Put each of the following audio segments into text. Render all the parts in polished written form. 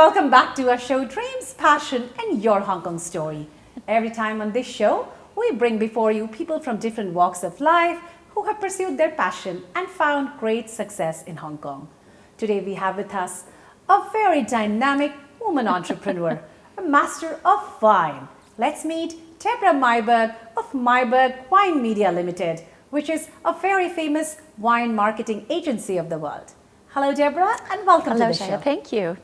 welcome back to our show Dreams, Passion and Your Hong Kong Story. Every time on this show, we bring before you people from different walks of life who have pursued their passion and found great success in Hong Kong. Today we have with us a very dynamic woman entrepreneur, a master of wine. Let's meet Deborah Myberg of Myberg Wine Media Limited, which is a very famous wine marketing agency of the world. Hello, Deborah, and welcome to the show. Thank you.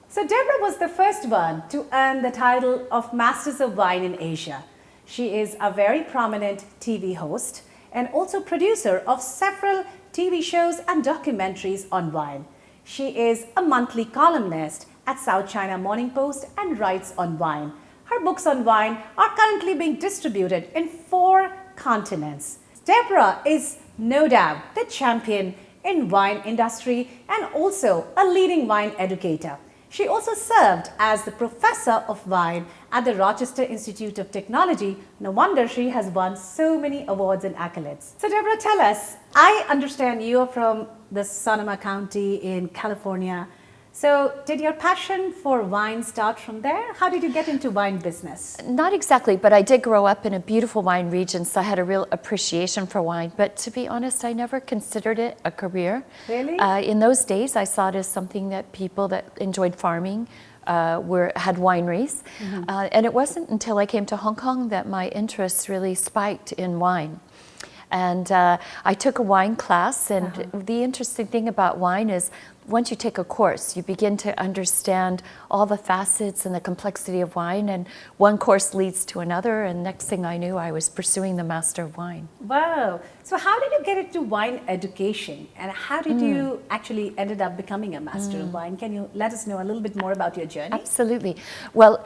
So Deborah was the first one to earn the title of Masters of Wine in Asia. She is a very prominent TV host and also producer of several TV shows and documentaries on wine. She is a monthly columnist at South China Morning Post and writes on wine. Her books on wine are currently being distributed in 4 continents. Deborah is no doubt the champion in wine industry and also a leading wine educator. She also served as the professor of wine at the Rochester Institute of Technology. No wonder she has won so many awards and accolades. So Deborah, tell us, I understand you are from the Sonoma County in California. So did your passion for wine start from there? How did you get into wine business? Not exactly, but I did grow up in a beautiful wine region, so I had a real appreciation for wine. But to be honest, I never considered it a career. Really? In those days, I saw it as something that people that enjoyed farming had wineries. And it wasn't until I came to Hong Kong that my interest really spiked in wine. And I took a wine class, and the interesting thing about wine is once you take a course, you begin to understand all the facets and the complexity of wine, and one course leads to another, and next thing I knew, I was pursuing the Master of Wine. Wow. So how did you get into wine education, and how did you actually ended up becoming a Master of Wine? Can you let us know a little bit more about your journey? Absolutely. Well,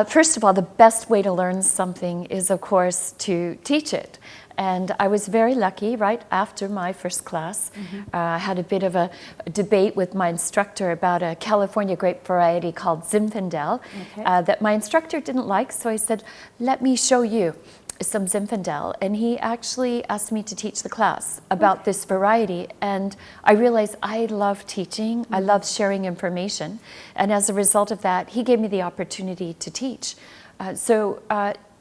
first of all, the best way to learn something is, of course, to teach it. And I was very lucky. Right after my first class, I had a bit of a debate with my instructor about a California grape variety called Zinfandel that my instructor didn't like. So I said, let me show you some Zinfandel. And he actually asked me to teach the class about this variety. And I realized I love teaching. I love sharing information. And as a result of that, he gave me the opportunity to teach.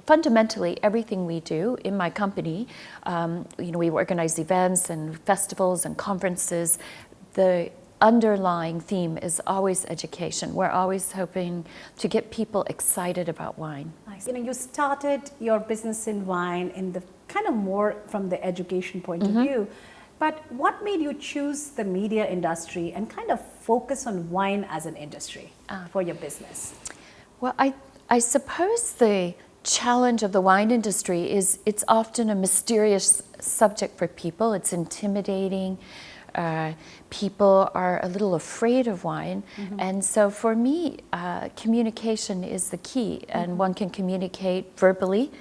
Fundamentally, everything we do in my company, we organize events and festivals and conferences. The underlying theme is always education. We're always hoping to get people excited about wine. Nice. You started your business in wine in the kind of more from the education point of view. But what made you choose the media industry and kind of focus on wine as an industry for your business? Well, I suppose the challenge of the wine industry is it's often a mysterious subject for people. It's intimidating. People are a little afraid of wine. And so for me, communication is the key. And one can communicate verbally,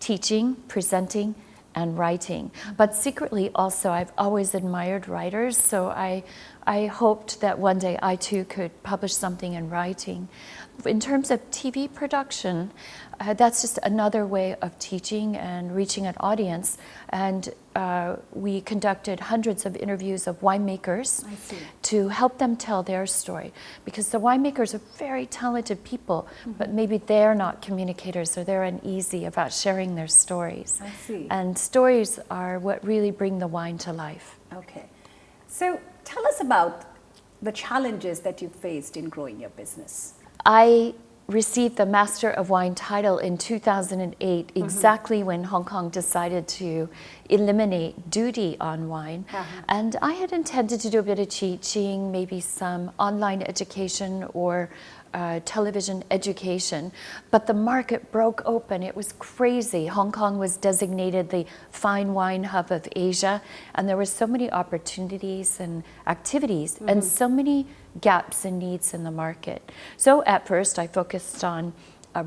teaching, presenting, and writing. But secretly also, I've always admired writers. So I hoped that one day I too could publish something in writing. In terms of TV production, that's just another way of teaching and reaching an audience. And we conducted hundreds of interviews of winemakers to help them tell their story. Because the winemakers are very talented people, but maybe they're not communicators or they're uneasy about sharing their stories. I see. And stories are what really bring the wine to life. Okay. So tell us about the challenges that you faced in growing your business. I received the Master of Wine title in 2008, exactly when Hong Kong decided to eliminate duty on wine. And I had intended to do a bit of teaching, maybe some online education or television education, but the market broke open. It was crazy. Hong Kong was designated the fine wine hub of Asia, and there were so many opportunities and activities and so many gaps and needs in the market. So at first I focused on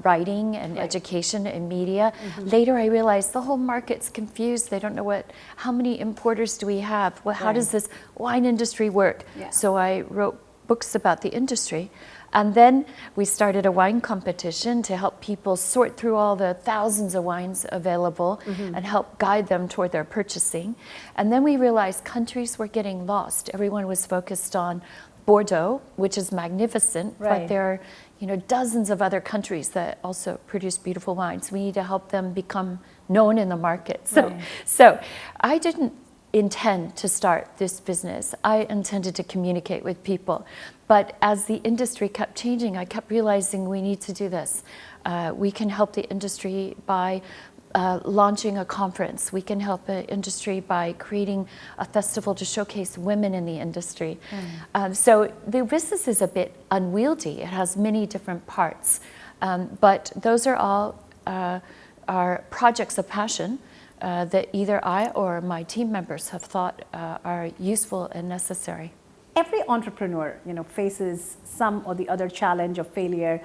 writing and education and media. Later I realized the whole market's confused. They don't know how many importers do we have? Well, how does this wine industry work? So I wrote books about the industry. And then we started a wine competition to help people sort through all the thousands of wines available and help guide them toward their purchasing. And then we realized countries were getting lost. Everyone was focused on Bordeaux, which is magnificent, Right. but there are, you know, dozens of other countries that also produce beautiful wines. We need to help them become known in the market. So, Right. so I didn't intend to start this business. I intended to communicate with people. But as the industry kept changing, I kept realizing we need to do this. We can help the industry by launching a conference. We can help the industry by creating a festival to showcase women in the industry. So the business is a bit unwieldy. It has many different parts. But those are all our projects of passion that either I or my team members have thought are useful and necessary. Every entrepreneur, you know, faces some or the other challenge or failure.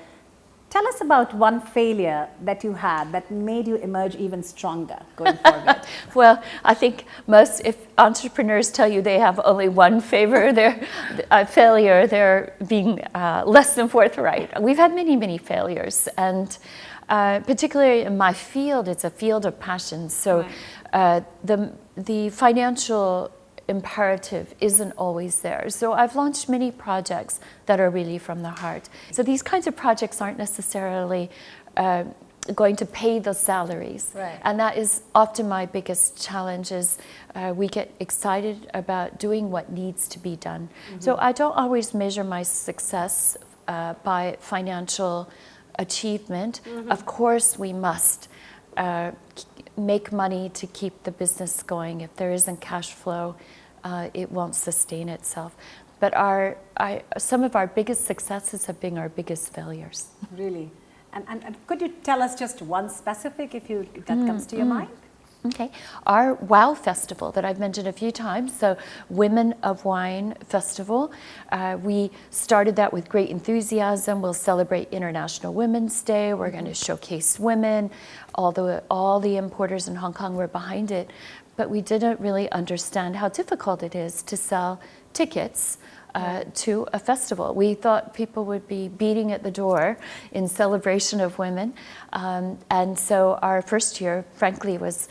Tell us about one failure that you had that made you emerge even stronger going forward. Well, I think if entrepreneurs tell you they have only one failure, they're being less than forthright. We've had many, many failures, and particularly in my field, it's a field of passion. So the financial imperative isn't always there. So I've launched many projects that are really from the heart. So these kinds of projects aren't necessarily going to pay the salaries. Right. And that is often my biggest challenge is we get excited about doing what needs to be done. So I don't always measure my success by financial achievement. Of course we must make money to keep the business going. If there isn't cash flow, it won't sustain itself. But some of our biggest successes have been our biggest failures. Really? And could you tell us just one specific if that comes to your mind? Okay. Our WOW Festival that I've mentioned a few times, so Women of Wine Festival, we started that with great enthusiasm. We'll celebrate International Women's Day. We're going to showcase women. All the importers in Hong Kong were behind it, but we didn't really understand how difficult it is to sell tickets to a festival. We thought people would be beating at the door in celebration of women, and so our first year, frankly, was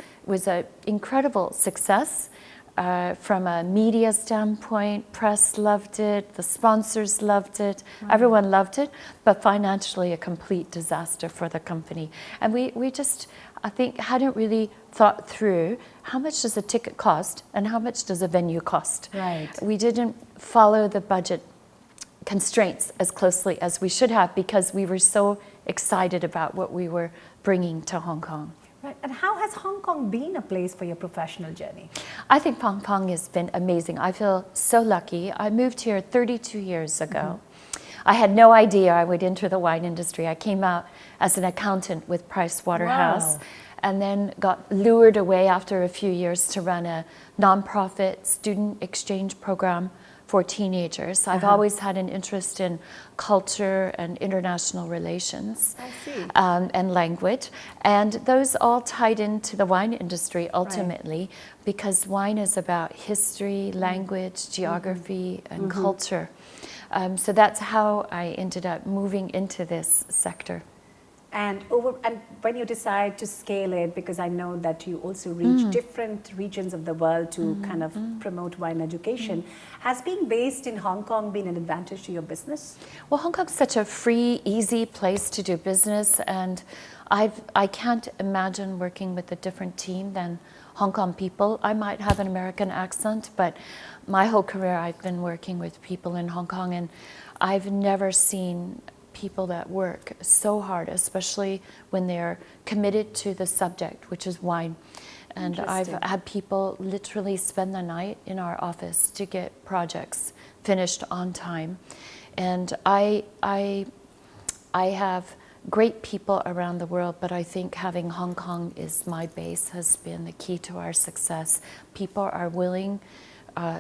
an incredible success from a media standpoint. Press loved it, the sponsors loved it, everyone loved it, but financially a complete disaster for the company. And we just, I think, hadn't really thought through how much does a ticket cost and how much does a venue cost. Right. We didn't follow the budget constraints as closely as we should have because we were so excited about what we were bringing to Hong Kong. Right. And how has Hong Kong been a place for your professional journey? I think Hong Kong has been amazing. I feel so lucky. I moved here 32 years ago. I had no idea I would enter the wine industry. I came out as an accountant with Price Waterhouse. Wow. And then got lured away after a few years to run a nonprofit student exchange program for teenagers. I've always had an interest in culture and international relations. I see. And language. And those all tied into the wine industry ultimately because wine is about history, language, geography, and culture. So that's how I ended up moving into this sector. And when you decide to scale it, because I know that you also reach different regions of the world to kind of promote wine education, has being based in Hong Kong been an advantage to your business? Well, Hong Kong's such a free, easy place to do business, and I can't imagine working with a different team than Hong Kong people. I might have an American accent, but my whole career I've been working with people in Hong Kong, and I've never seen people that work so hard, especially when they're committed to the subject, which is wine. And I've had people literally spend the night in our office to get projects finished on time. And I have great people around the world, but I think having Hong Kong as my base has been the key to our success. People are willing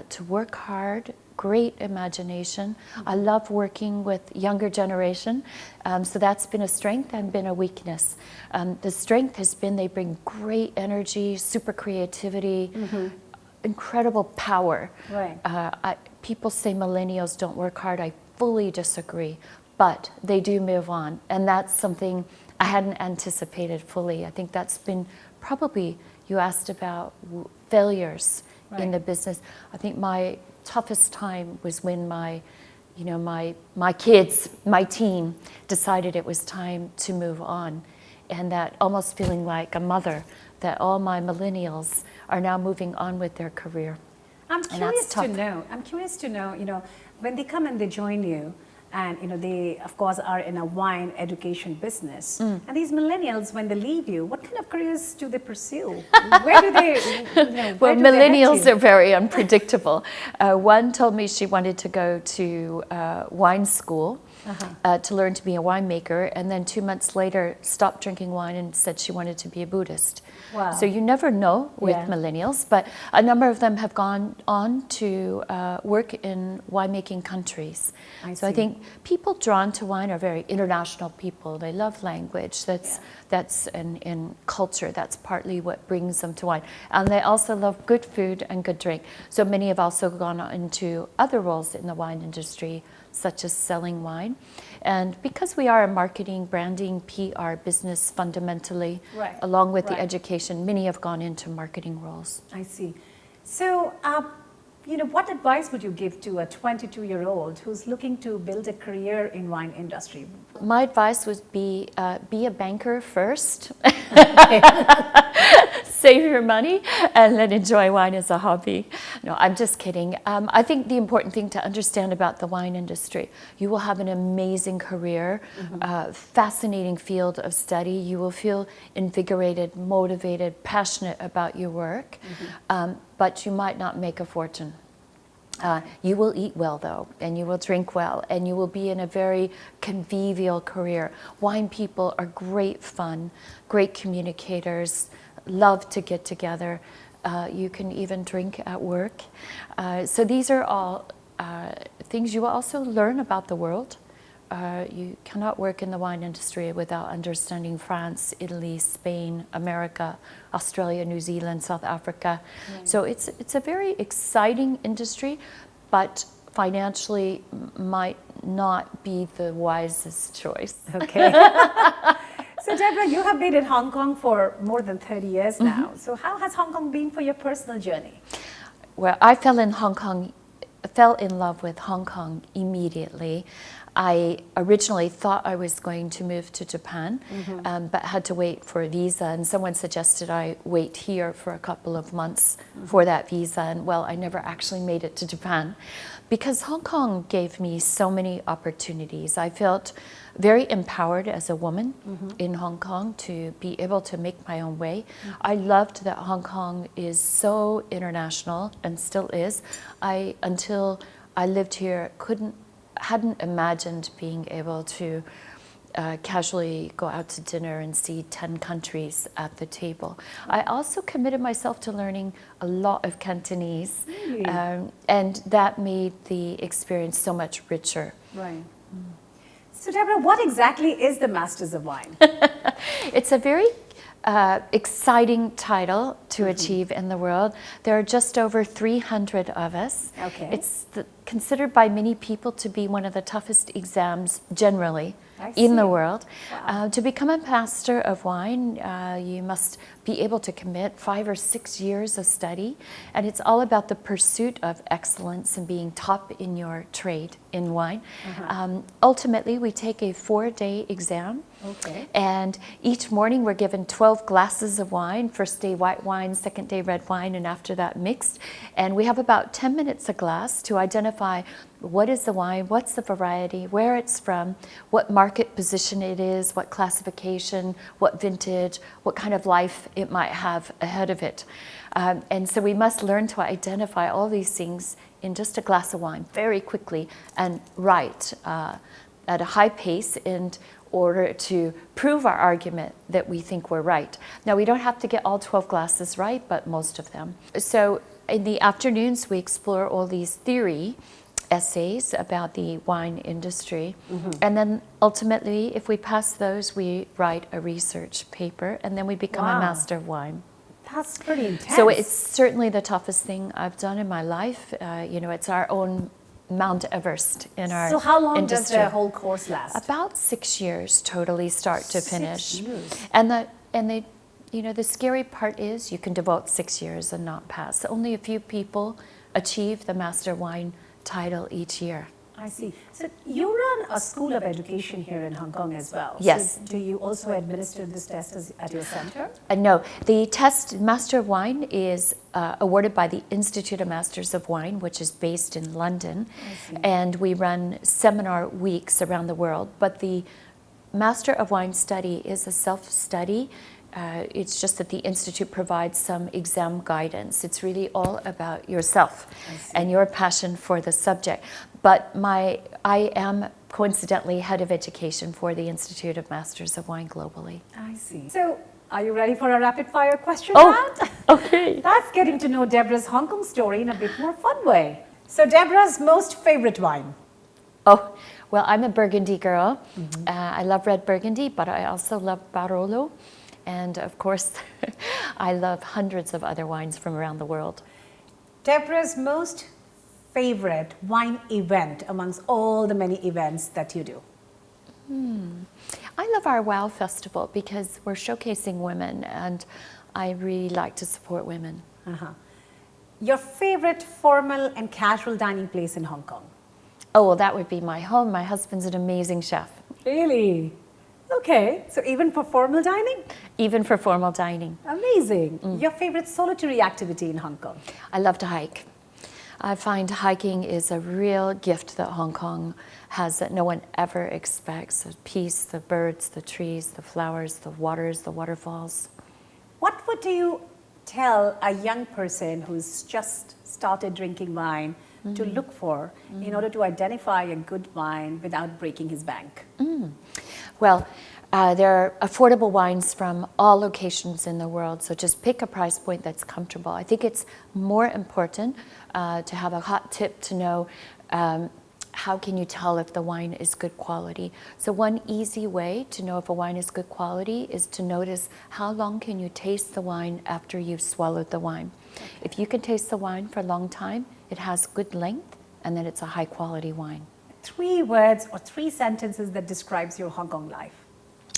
to work hard, great imagination. I love working with younger generation, so that's been a strength and been a weakness. The strength has been they bring great energy, super creativity, incredible power. Right. People say millennials don't work hard. I fully disagree, but they do move on, and that's something I hadn't anticipated fully. I think that's been probably, you asked about failures in the business. I think my toughest time was when my you know, my kids, my team decided it was time to move on. And that almost feeling like a mother, that all my millennials are now moving on with their career. I'm curious to know, you know, when they come and they join you, and you know they of course are in a wine education business, and these millennials, when they leave you, what kind of careers do they pursue? Where do they, you know, well, millennials are very unpredictable. One told me she wanted to go to wine school to learn to be a winemaker, and then 2 months later stopped drinking wine and said she wanted to be a Buddhist. Wow. So you never know with millennials, but a number of them have gone on to work in winemaking countries. I think people drawn to wine are very international people. They love language. That's in culture. That's partly what brings them to wine. And they also love good food and good drink. So many have also gone on into other roles in the wine industry, such as selling wine. And because we are a marketing, branding, PR business fundamentally, along with the education, many have gone into marketing roles. I see. So, you know, what advice would you give to a 22-year-old who's looking to build a career in wine industry? My advice would be a banker first. Save your money and then enjoy wine as a hobby. No, I'm just kidding. I think the important thing to understand about the wine industry, you will have an amazing career, fascinating field of study. You will feel invigorated, motivated, passionate about your work, but you might not make a fortune. You will eat well, though, and you will drink well, and you will be in a very convivial career. Wine people are great fun, great communicators, love to get together. You can even drink at work. So these are all things you will also learn about the world. You cannot work in the wine industry without understanding France, Italy, Spain, America, Australia, New Zealand, South Africa. So it's a very exciting industry, but financially might not be the wisest choice. Okay. So Deborah, you have been in Hong Kong for more than 30 years now. So how has Hong Kong been for your personal journey? Well, I fell in love with Hong Kong immediately. I originally thought I was going to move to Japan, but had to wait for a visa, and someone suggested I wait here for a couple of months for that visa, and well, I never actually made it to Japan because Hong Kong gave me so many opportunities. I felt very empowered as a woman in Hong Kong to be able to make my own way. I loved that Hong Kong is so international and still is. Until I lived here, hadn't imagined being able to casually go out to dinner and see 10 countries at the table. I also committed myself to learning a lot of Cantonese, and that made the experience so much richer. Right. So Deborah, what exactly is the Masters of Wine? It's a very exciting title to achieve in the world. There are just over 300 of us. Okay. It's considered by many people to be one of the toughest exams generally in the world. Wow. To become a Master of Wine, you must be able to commit 5 or 6 years of study, and it's all about the pursuit of excellence and being top in your trade in wine. Ultimately, we take a 4-day exam. Okay. And each morning we're given 12 glasses of wine, first day white wine, second day red wine, and after that mixed. And we have about 10 minutes a glass to identify what is the wine, what's the variety, where it's from, what market position it is, what classification, what vintage, what kind of life it might have ahead of it. And so we must learn to identify all these things in just a glass of wine very quickly and write at a high pace in order to prove our argument that we think we're right. Now, we don't have to get all 12 glasses right, but most of them. So in the afternoons, we explore all these theory essays about the wine industry. And then ultimately, if we pass those, we write a research paper, and then we become a Master of Wine. That's pretty intense. So it's certainly the toughest thing I've done in my life. You know, it's our own Mount Everest in our industry. So how long does the whole course last? About 6 years, totally start to finish. 6 years. And you know, the scary part is you can devote 6 years and not pass. Only a few people achieve the Master of Wine title each year. I see. So you run a school of education here in Hong Kong as well. Yes. So do you also administer this test at your center? No, the test Master of Wine is awarded by the Institute of Masters of Wine, which is based in London, and we run seminar weeks around the world. But the Master of Wine study is a self-study. It's just that the Institute provides some exam guidance. It's really all about yourself and your passion for the subject. But I am coincidentally head of education for the Institute of Masters of Wine globally. I see. So are you ready for a rapid fire question round? Okay. That's getting to know Deborah's Hong Kong story in a bit more fun way. So Deborah's most favorite wine? Oh, well, I'm a Burgundy girl. I love red Burgundy, but I also love Barolo. And of course, I love hundreds of other wines from around the world. Deborah's most favorite wine event amongst all the many events that you do? I love our WOW Festival because we're showcasing women, and I really like to support women. Your favorite formal and casual dining place in Hong Kong? Oh, well, that would be my home. My husband's an amazing chef. Really? Okay, so even for formal dining? Even for formal dining. Amazing. Your favorite solitary activity in Hong Kong? I love to hike. I find hiking is a real gift that Hong Kong has that no one ever expects. The peace, the birds, the trees, the flowers, the waters, the waterfalls. What would you tell a young person who's just started drinking wine to look for in order to identify a good wine without breaking his bank? Well, there are affordable wines from all locations in the world, so just pick a price point that's comfortable. I think it's more important to have a hot tip to know how can you tell if the wine is good quality. So one easy way to know if a wine is good quality is to notice how long can you taste the wine after you've swallowed the wine. If you can taste the wine for a long time, it has good length, and then it's a high quality wine. 3 words or 3 sentences that describes your Hong Kong life.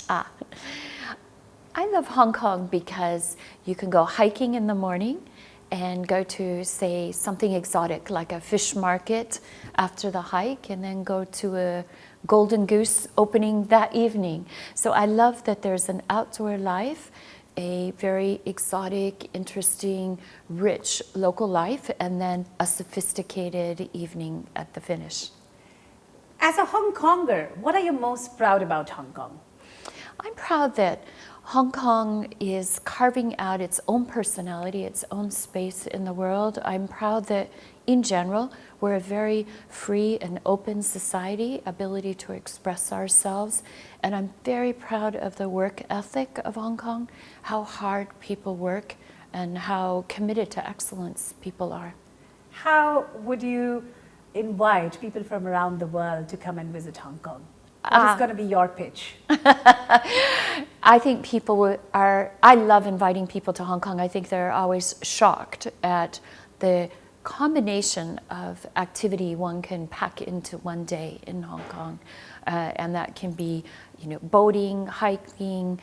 I love Hong Kong because you can go hiking in the morning and go to, say, something exotic like a fish market after the hike, and then go to a Golden Goose opening that evening. So I love that there's an outdoor life, a very exotic, interesting, rich local life, and then a sophisticated evening at the finish. As a Hong Konger, what are you most proud about Hong Kong? I'm proud that Hong Kong is carving out its own personality, its own space in the world. I'm proud that, in general, we're a very free and open society, ability to express ourselves. And I'm very proud of the work ethic of Hong Kong, how hard people work, and how committed to excellence people are. How would you invite people from around the world to come and visit Hong Kong? What is going to be your pitch? I think I love inviting people to Hong Kong. I think they're always shocked at the combination of activity one can pack into one day in Hong Kong. And that can be, boating, hiking,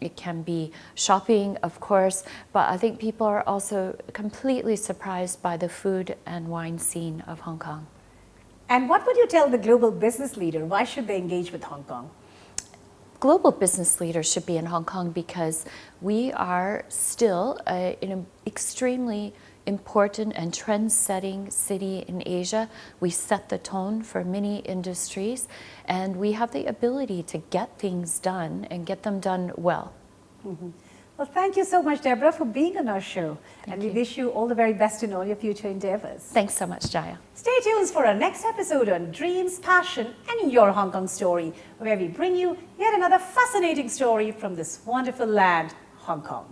it can be shopping, of course, but I think people are also completely surprised by the food and wine scene of Hong Kong. And what would you tell the global business leader? Why should they engage with Hong Kong? Global business leaders should be in Hong Kong because we are still an extremely important and trend-setting city in Asia. We set the tone for many industries, and we have the ability to get things done and get them done well. Well, thank you so much, Deborah, for being on our show. We wish you all the very best in all your future endeavors. Thanks so much, Jaya. Stay tuned for our next episode on dreams, passion, and your Hong Kong story, where we bring you yet another fascinating story from this wonderful land, Hong Kong.